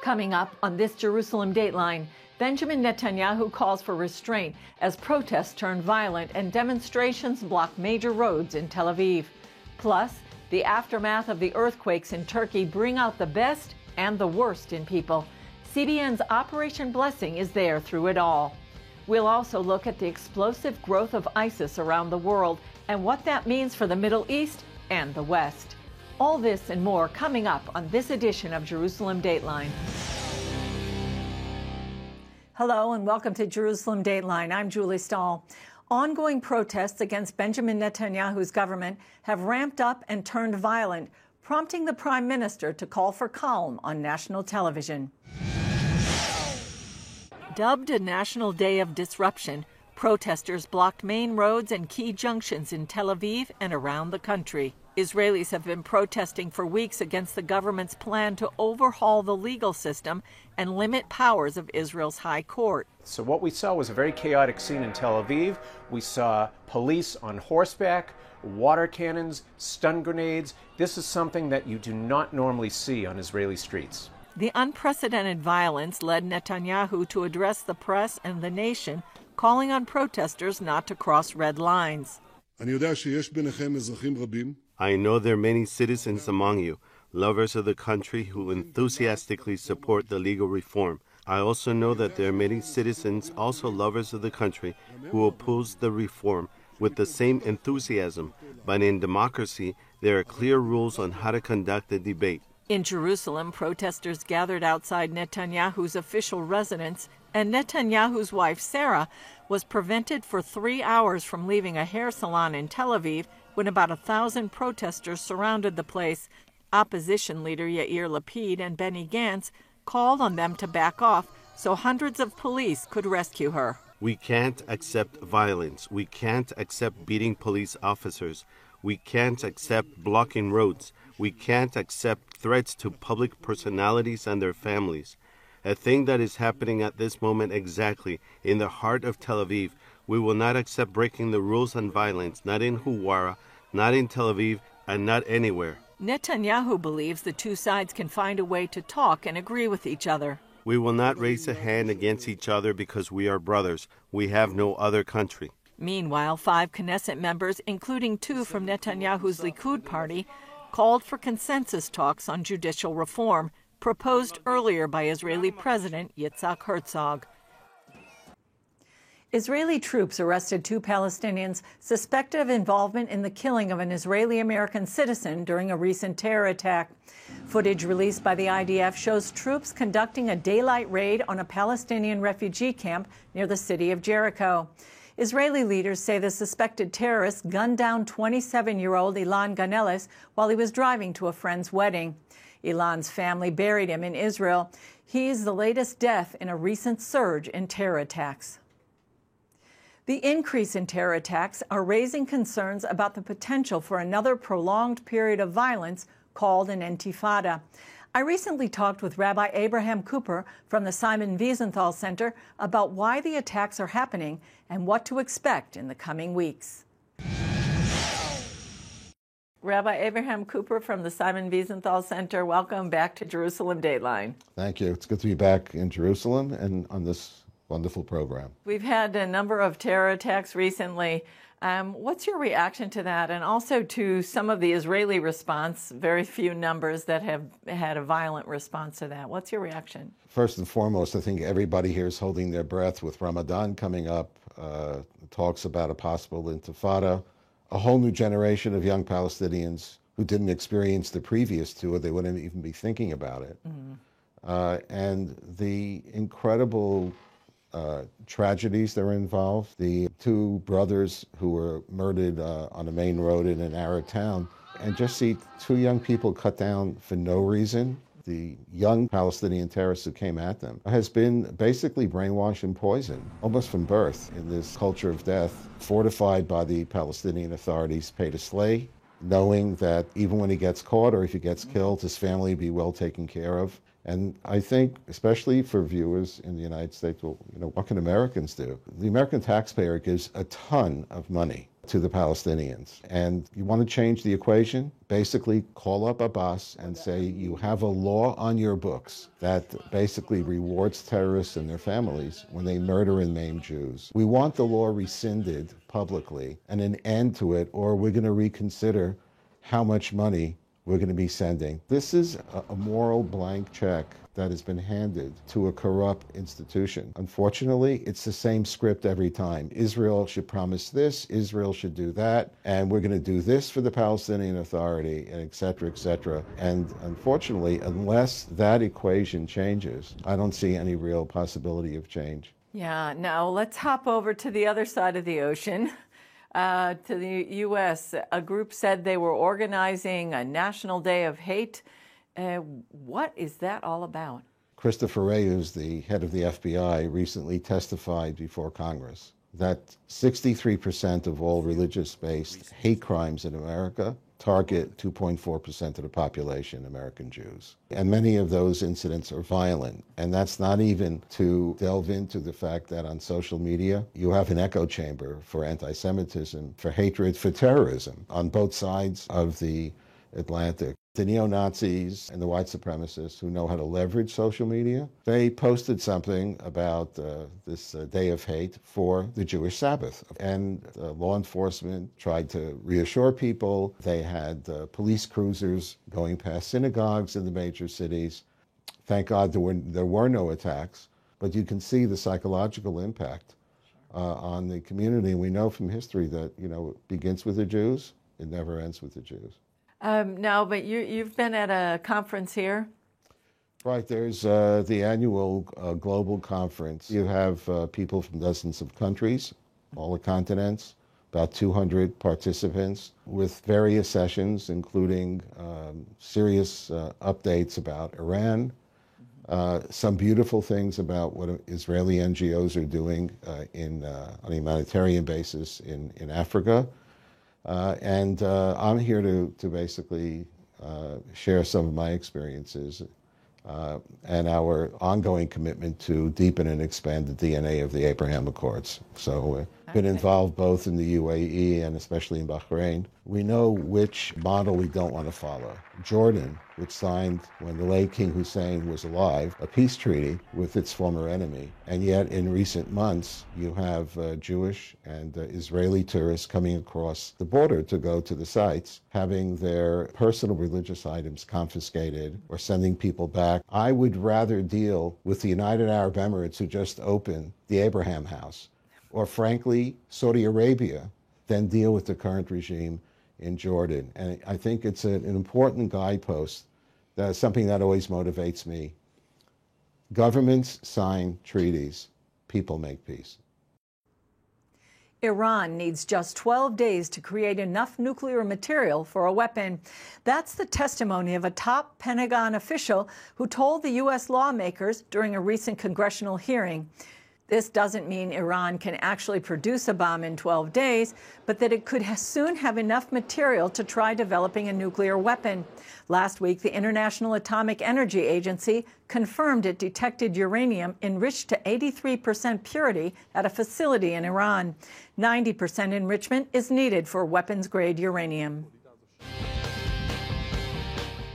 Coming up on this Jerusalem Dateline, Benjamin Netanyahu calls for restraint as protests turn violent and demonstrations block major roads in Tel Aviv. Plus, the aftermath of the earthquakes in Turkey bring out the best and the worst in people. CBN's Operation Blessing is there through it all. We'll also look at the explosive growth of ISIS around the world and what that means for the Middle East and the West. All this and more coming up on this edition of Jerusalem Dateline. Hello and welcome to Jerusalem Dateline. I'm Julie Stahl. Ongoing protests against Benjamin Netanyahu's government have ramped up and turned violent, prompting the Prime Minister to call for calm on national television. Dubbed a National Day of Disruption, protesters blocked main roads and key junctions in Tel Aviv and around the country. Israelis have been protesting for weeks against the government's plan to overhaul the legal system and limit powers of Israel's high court. So what we saw was a very chaotic scene in Tel Aviv. We saw police on horseback, water cannons, stun grenades. This is something that you do not normally see on Israeli streets. The unprecedented violence led Netanyahu to address the press and the nation, calling on protesters not to cross red lines. I know there are many citizens among you, lovers of the country, who enthusiastically support the legal reform. I also know that there are many citizens, also lovers of the country, who oppose the reform with the same enthusiasm. But in democracy, there are clear rules on how to conduct a debate. In Jerusalem, protesters gathered outside Netanyahu's official residence, and Netanyahu's wife, Sarah, was prevented for 3 hours from leaving a hair salon in Tel Aviv when about 1,000 protesters surrounded the place. Opposition leader Yair Lapid and Benny Gantz called on them to back off so hundreds of police could rescue her. We can't accept violence. We can't accept beating police officers. We can't accept blocking roads. We can't accept threats to public personalities and their families. A thing that is happening at this moment exactly in the heart of Tel Aviv. We will not accept breaking the rules and violence, not in Huwara, not in Tel Aviv, and not anywhere. Netanyahu believes the two sides can find a way to talk and agree with each other. We will not raise a hand against each other because we are brothers. We have no other country. Meanwhile, 5 Knesset members, including 2 from Netanyahu's Likud party, called for consensus talks on judicial reform, proposed earlier by Israeli President Yitzhak Herzog. Israeli troops arrested 2 Palestinians suspected of involvement in the killing of an Israeli-American citizen during a recent terror attack. Footage released by the IDF shows troops conducting a daylight raid on a Palestinian refugee camp near the city of Jericho. Israeli leaders say the suspected terrorist gunned down 27-year-old Ilan Ganeles while he was driving to a friend's wedding. Ilan's family buried him in Israel. He is the latest death in a recent surge in terror attacks. The increase in terror attacks are raising concerns about the potential for another prolonged period of violence called an intifada. I recently talked with Rabbi Abraham Cooper from the Simon Wiesenthal Center about why the attacks are happening and what to expect in the coming weeks. Rabbi Abraham Cooper from the Simon Wiesenthal Center, welcome back to Jerusalem Dateline. Thank you. It's good to be back in Jerusalem and on this wonderful program. We've had a number of terror attacks recently. What's your reaction to that, and also to some of the Israeli response, very few numbers that have had a violent response to that? What's your reaction? First and foremost, I think everybody here is holding their breath with Ramadan coming up, talks about a possible intifada, a whole new generation of young Palestinians who didn't experience the previous two, or they wouldn't even be thinking about it. And the incredible tragedies that are involved. The 2 brothers who were murdered on a main road in an Arab town, and just see 2 young people cut down for no reason. The young Palestinian terrorists who came at them has been basically brainwashed and poisoned, almost from birth, in this culture of death, fortified by the Palestinian authorities, pay to slay, knowing that even when he gets caught or if he gets killed, his family will be well taken care of. And I think, especially for viewers in the United States, well, what can Americans do? The American taxpayer gives a ton of money to the Palestinians. And you want to change the equation? Basically, call up Abbas and say you have a law on your books that basically rewards terrorists and their families when they murder and maim Jews. We want the law rescinded publicly and an end to it, or we're going to reconsider how much money we're going to be sending. This is a moral blank check that has been handed to a corrupt institution. Unfortunately, it's the same script every time. Israel should promise this, Israel should do that, and we're going to do this for the Palestinian Authority, and et cetera, et cetera. And unfortunately, unless that equation changes, I don't see any real possibility of change. Yeah, now let's hop over to the other side of the ocean. To the U.S., a group said they were organizing a National Day of Hate. What is that all about? Christopher Wray, who's the head of the FBI, recently testified before Congress that 63% of all religious-based hate crimes in America target 2.4% of the population, American Jews. And many of those incidents are violent. And that's not even to delve into the fact that on social media, you have an echo chamber for anti-Semitism, for hatred, for terrorism on both sides of the Atlantic. The neo-Nazis and the white supremacists who know how to leverage social media, they posted something about this day of hate for the Jewish Sabbath. And law enforcement tried to reassure people. They had police cruisers going past synagogues in the major cities. Thank God there were no attacks, but you can see the psychological impact on the community. And we know from history that, it begins with the Jews, it never ends with the Jews. No, but you've been at a conference here. Right, there's the annual global conference. You have people from dozens of countries, all the continents, about 200 participants with various sessions, including serious updates about Iran, some beautiful things about what Israeli NGOs are doing on a humanitarian basis in Africa. And I'm here to basically share some of my experiences and our ongoing commitment to deepen and expand the DNA of the Abraham Accords. So I've been involved both in the UAE and especially in Bahrain. We know which model we don't want to follow. Jordan, which signed, when the late King Hussein was alive, a peace treaty with its former enemy. And yet in recent months, you have Jewish and Israeli tourists coming across the border to go to the sites, having their personal religious items confiscated or sending people back. I would rather deal with the United Arab Emirates, who just opened the Abraham House, or frankly, Saudi Arabia, than deal with the current regime in Jordan. And I think it's an important guidepost. That's something that always motivates me. Governments sign treaties, people make peace. Iran needs just 12 days to create enough nuclear material for a weapon. That's the testimony of a top Pentagon official who told the U.S. lawmakers during a recent congressional hearing. This doesn't mean Iran can actually produce a bomb in 12 days, but that it could soon have enough material to try developing a nuclear weapon. Last week, the International Atomic Energy Agency confirmed it detected uranium enriched to 83% purity at a facility in Iran. 90% enrichment is needed for weapons-grade uranium.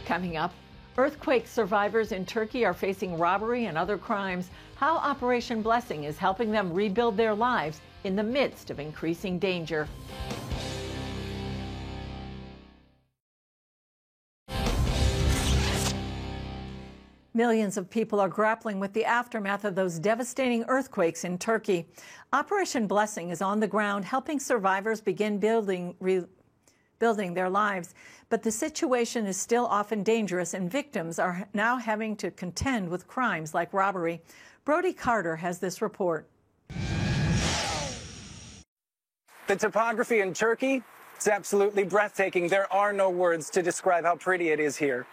Coming up, earthquake survivors in Turkey are facing robbery and other crimes. How Operation Blessing is helping them rebuild their lives in the midst of increasing danger. Millions of people are grappling with the aftermath of those devastating earthquakes in Turkey. Operation Blessing is on the ground helping survivors begin building their lives. But the situation is still often dangerous, and victims are now having to contend with crimes like robbery. Brody Carter has this report. The topography in Turkey, it's absolutely breathtaking. There are no words to describe how pretty it is here.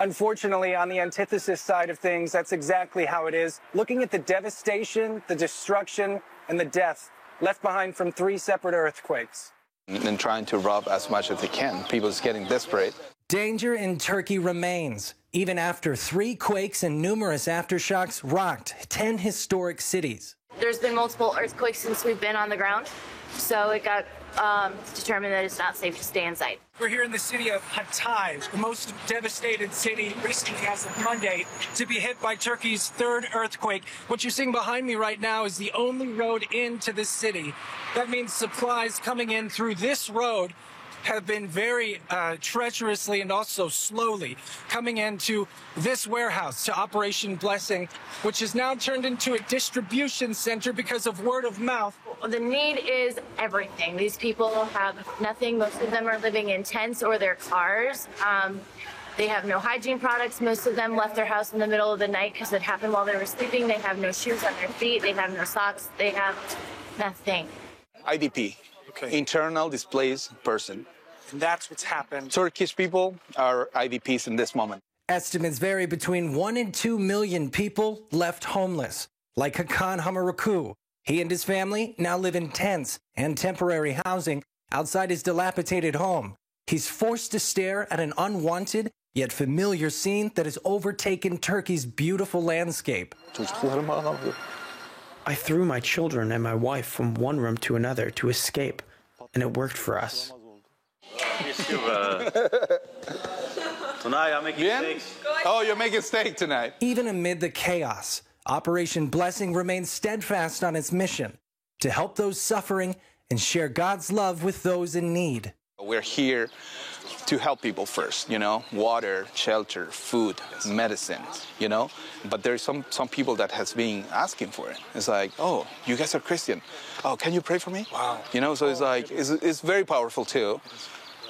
Unfortunately, on the antithesis side of things, that's exactly how it is. Looking at the devastation, the destruction, and the death left behind from 3 separate earthquakes. And trying to rob as much as they can. People is getting desperate. Danger in Turkey remains, even after 3 quakes and numerous aftershocks rocked 10 historic cities. There's been multiple earthquakes since we've been on the ground, so it got determined that it's not safe to stay inside. We're here in the city of Hatay, the most devastated city recently as of Monday to be hit by Turkey's third earthquake. What you're seeing behind me right now is the only road into the city. That means supplies coming in through this road have been very treacherously and also slowly coming into this warehouse to Operation Blessing, which is now turned into a distribution center because of word of mouth. The need is everything. These people have nothing. Most of them are living in tents or their cars. They have no hygiene products. Most of them left their house in the middle of the night because it happened while they were sleeping. They have no shoes on their feet. They have no socks. They have nothing. IDP, internal displaced person. And that's what's happened. Turkish people are IDPs in this moment. Estimates vary between 1 and 2 million people left homeless, like Hakan Hamaraku. He and his family now live in tents and temporary housing outside his dilapidated home. He's forced to stare at an unwanted yet familiar scene that has overtaken Turkey's beautiful landscape. I threw my children and my wife from one room to another to escape, and it worked for us. Tonight I'm making steaks. Oh, you're making steak tonight. Even amid the chaos, Operation Blessing remains steadfast on its mission to help those suffering and share God's love with those in need. We're here to help people first, water, shelter, food, medicine, But there's some people that has been asking for it. It's like, oh, you guys are Christian. Oh, can you pray for me? Wow. So it's like, it's very powerful too.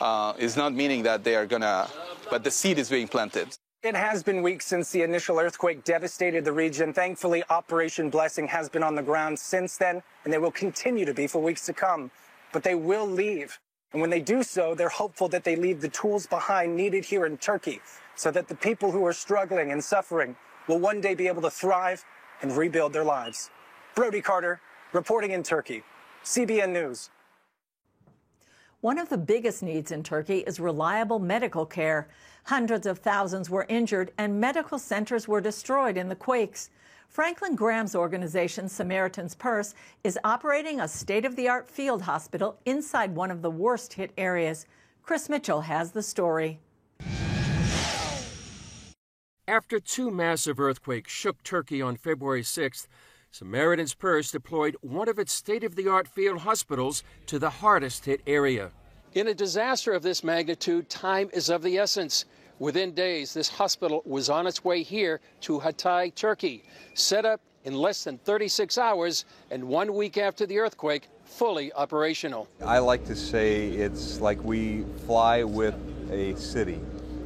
It's not meaning that they are gonna, but the seed is being planted. It has been weeks since the initial earthquake devastated the region. Thankfully, Operation Blessing has been on the ground since then, and they will continue to be for weeks to come. But they will leave. And when they do so, they're hopeful that they leave the tools behind needed here in Turkey so that the people who are struggling and suffering will one day be able to thrive and rebuild their lives. Brody Carter, reporting in Turkey, CBN News. One of the biggest needs in Turkey is reliable medical care. Hundreds of thousands were injured and medical centers were destroyed in the quakes. Franklin Graham's organization, Samaritans Purse, is operating a state-of-the-art field hospital inside one of the worst-hit areas. Chris Mitchell has the story. After 2 massive earthquakes shook Turkey on February 6th, Samaritans Purse deployed one of its state-of-the-art field hospitals to the hardest-hit area. In a disaster of this magnitude, time is of the essence. Within days, this hospital was on its way here to Hatay, Turkey, set up in less than 36 hours and 1 week after the earthquake, fully operational. I like to say it's like we fly with a city.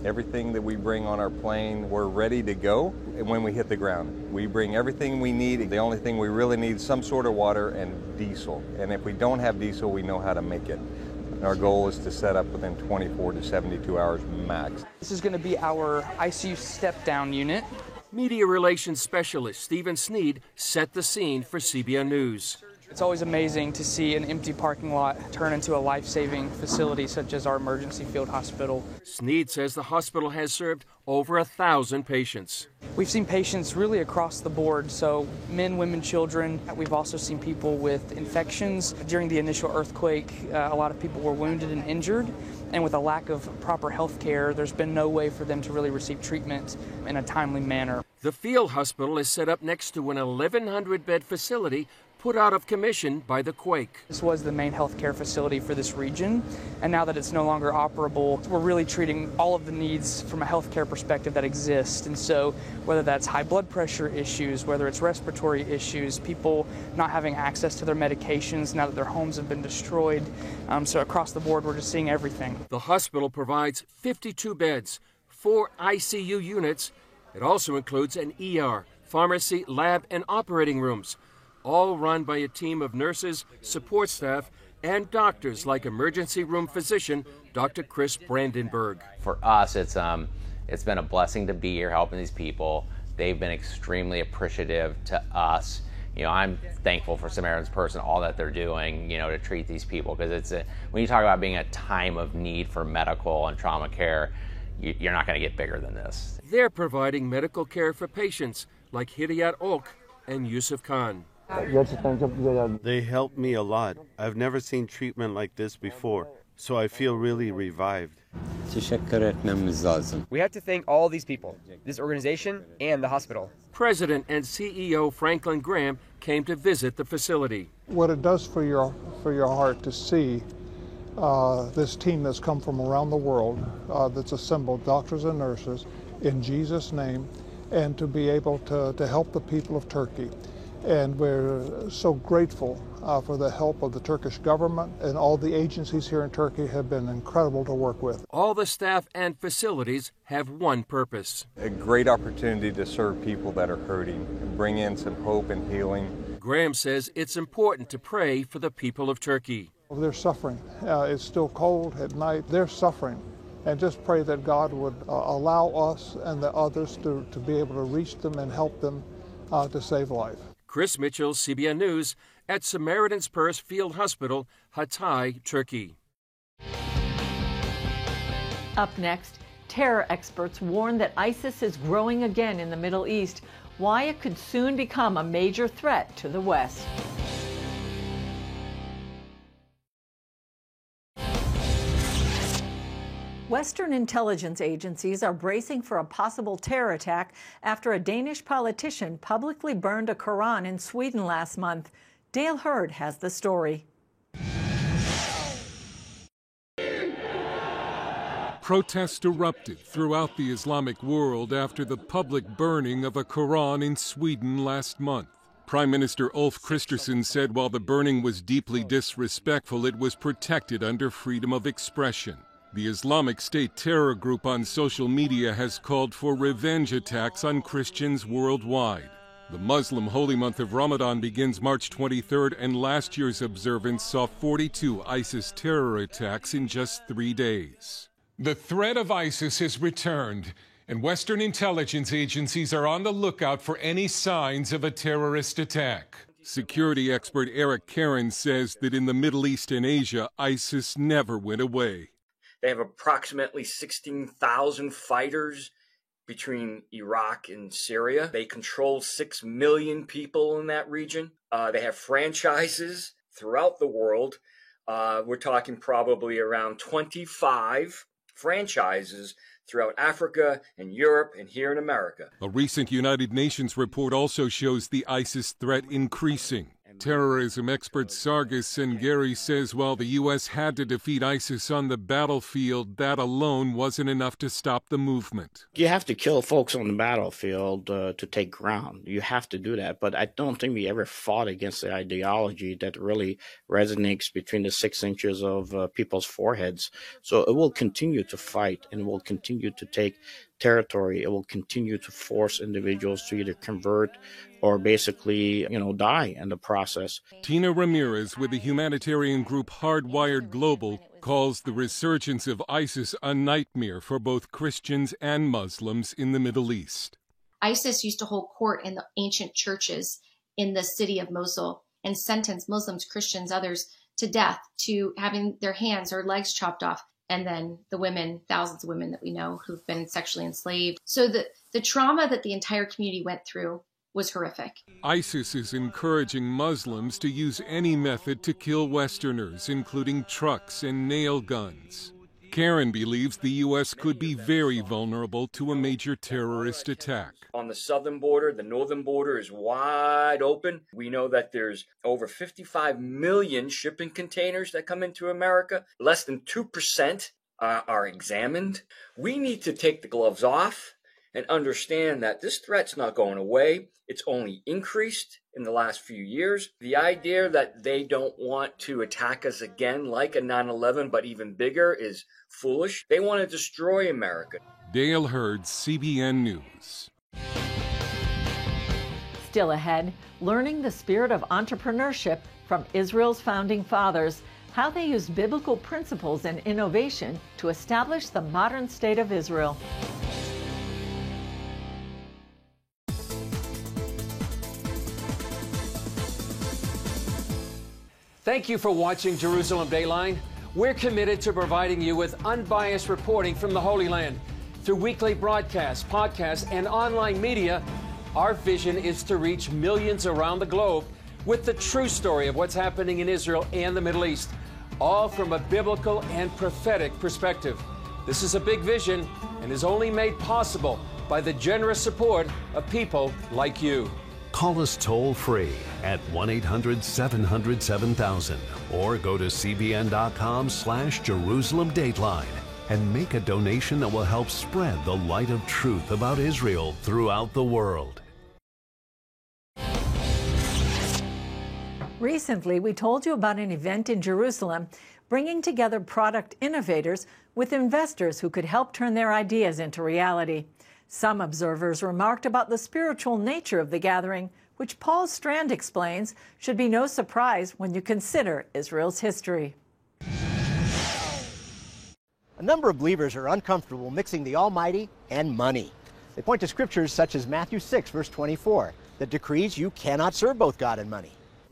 Everything that we bring on our plane, we're ready to go when we hit the ground. We bring everything we need. The only thing we really need is some sort of water and diesel. And if we don't have diesel, we know how to make it. Our goal is to set up within 24 to 72 hours max. This is going to be our ICU step-down unit. Media relations specialist Stephen Sneed set the scene for CBN News. It's always amazing to see an empty parking lot turn into a life-saving facility such as our emergency field hospital. Sneed says the hospital has served over 1,000 patients. We've seen patients really across the board, so men, women, children. We've also seen people with infections. During the initial earthquake, a lot of people were wounded and injured, and with a lack of proper health care, there's been no way for them to really receive treatment in a timely manner. The field hospital is set up next to an 1,100-bed facility put out of commission by the quake. This was the main healthcare facility for this region, and now that it's no longer operable, we're really treating all of the needs from a healthcare perspective that exist. And so whether that's high blood pressure issues, whether it's respiratory issues, people not having access to their medications now that their homes have been destroyed. So across the board, we're just seeing everything. The hospital provides 52 beds, 4 ICU units. It also includes an ER, pharmacy, lab, and operating rooms, all run by a team of nurses, support staff, and doctors like emergency room physician Dr. Chris Brandenburg. For us, it's been a blessing to be here helping these people. They've been extremely appreciative to us. I'm thankful for Samaritans Purse and all that they're doing, to treat these people, because when you talk about being a time of need for medical and trauma care, you're not going to get bigger than this. They're providing medical care for patients like Hidayat Olk and Yusuf Khan. They helped me a lot. I've never seen treatment like this before, so I feel really revived. We have to thank all these people, this organization, and the hospital. President and CEO Franklin Graham came to visit the facility. What it does for your heart to see this team that's come from around the world, that's assembled, doctors and nurses, in Jesus' name, and to be able to help the people of Turkey. And we're so grateful for the help of the Turkish government, and all the agencies here in Turkey have been incredible to work with. All the staff and facilities have one purpose. A great opportunity to serve people that are hurting, bring in some hope and healing. Graham says it's important to pray for the people of Turkey. They're suffering. It's still cold at night. They're suffering. And just pray that God would allow us and the others to be able to reach them and help them to save life. Chris Mitchell, CBN News, at Samaritans Purse Field Hospital, Hatay, Turkey. Up next, terror experts warn that ISIS is growing again in the Middle East, why it could soon become a major threat to the West. Western intelligence agencies are bracing for a possible terror attack after a Danish politician publicly burned a Quran in Sweden last month. Dale Hurd has the story. Protests erupted throughout the Islamic world after the public burning of a Quran in Sweden last month. Prime Minister Ulf Kristersson said while the burning was deeply disrespectful, it was protected under freedom of expression. The Islamic State terror group on social media has called for revenge attacks on Christians worldwide. The Muslim holy month of Ramadan begins March 23rd, and last year's observance saw 42 ISIS terror attacks in just 3 days. The threat of ISIS has returned, and Western intelligence agencies are on the lookout for any signs of a terrorist attack. Security expert Eric Karen says that in the Middle East and Asia, ISIS never went away. They have approximately 16,000 fighters between Iraq and Syria. They control 6 million people in that region. They have franchises throughout the world. We're talking probably around 25 franchises throughout Africa and Europe and here in America. A recent United Nations report also shows the ISIS threat increasing. Terrorism expert Sargis Sengeri says while the U.S. had to defeat ISIS on the battlefield, that alone wasn't enough to stop the movement. You have to kill folks on the battlefield to take ground. You have to do that. But I don't think we ever fought against the ideology that really resonates between the 6 inches of people's foreheads. So it will continue to fight and will continue to take territory. It will continue to force individuals to either convert or basically, die in the process. Tina Ramirez with the humanitarian group Hardwired Global calls the resurgence of ISIS a nightmare for both Christians and Muslims in the Middle East. ISIS used to hold court in the ancient churches in the city of Mosul and sentence Muslims, Christians, others to death, to having their hands or legs chopped off. And then the women, thousands of women that we know who've been sexually enslaved. So the trauma that the entire community went through was horrific. ISIS is encouraging Muslims to use any method to kill Westerners, including trucks and nail guns. Karen believes the U.S. could be very vulnerable to a major terrorist attack. On the southern border, the northern border is wide open. We know that there's over 55 million shipping containers that come into America. Less than 2% are examined. We need to take the gloves off and understand that this threat's not going away. It's only increased in the last few years. The idea that they don't want to attack us again like a 9/11, but even bigger, is foolish. They want to destroy America. Dale Hurd, CBN News. Still ahead, learning the spirit of entrepreneurship from Israel's founding fathers, how they used biblical principles and innovation to establish the modern state of Israel. Thank you for watching Jerusalem Dateline. We're committed to providing you with unbiased reporting from the Holy Land. Through weekly broadcasts, podcasts, and online media, our vision is to reach millions around the globe with the true story of what's happening in Israel and the Middle East, all from a biblical and prophetic perspective. This is a big vision and is only made possible by the generous support of people like you. Call us toll-free at 1-800-700-7000 or go to cbn.com/Jerusalem Dateline and make a donation that will help spread the light of truth about Israel throughout the world. Recently, we told you about an event in Jerusalem bringing together product innovators with investors who could help turn their ideas into reality. Some observers remarked about the spiritual nature of the gathering, which Paul Strand explains should be no surprise when you consider Israel's history. A number of believers are uncomfortable mixing the Almighty and money. They point to scriptures such as Matthew 6, verse 24, that decrees you cannot serve both God and money.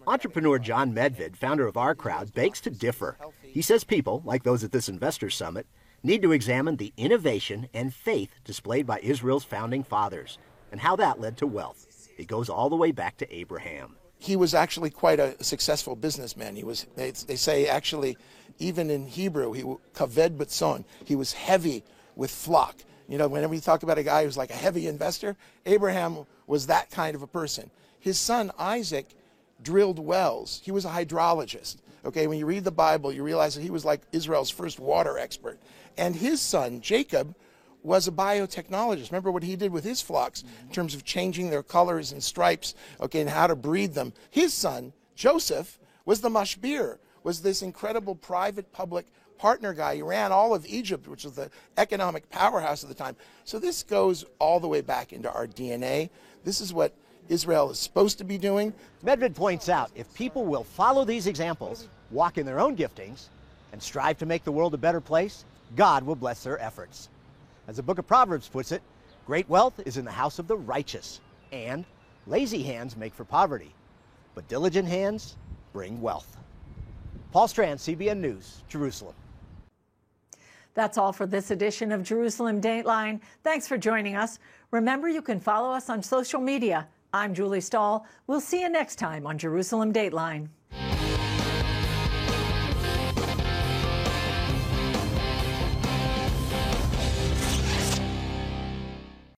Entrepreneur John Medved, founder of Our Crowd, begs to differ. He says people, like those at this Investors Summit, need to examine the innovation and faith displayed by Israel's founding fathers and how that led to wealth. It goes all the way back to Abraham. He was actually quite a successful businessman. He was, they say actually, even in Hebrew, he kaved b'tzon. He was heavy with flock. You know, whenever you talk about a guy who's like a heavy investor, Abraham was that kind of a person. His son Isaac drilled wells. He was a hydrologist. Okay, when you read the Bible, you realize that he was like Israel's first water expert. And his son, Jacob, was a biotechnologist. Remember what he did with his flocks in terms of changing their colors and stripes, okay, and how to breed them. His son, Joseph, was the mashbir, was this incredible private-public partner guy. He ran all of Egypt, which was the economic powerhouse of the time. So this goes all the way back into our DNA. This is what Israel is supposed to be doing. Medved points out if people will follow these examples, walk in their own giftings, and strive to make the world a better place, God will bless their efforts. As the book of Proverbs puts it, great wealth is in the house of the righteous, and lazy hands make for poverty, but diligent hands bring wealth. Paul Strand, CBN News, Jerusalem. That's all for this edition of Jerusalem Dateline. Thanks for joining us. Remember, you can follow us on social media. I'm Julie Stahl. We'll see you next time on Jerusalem Dateline.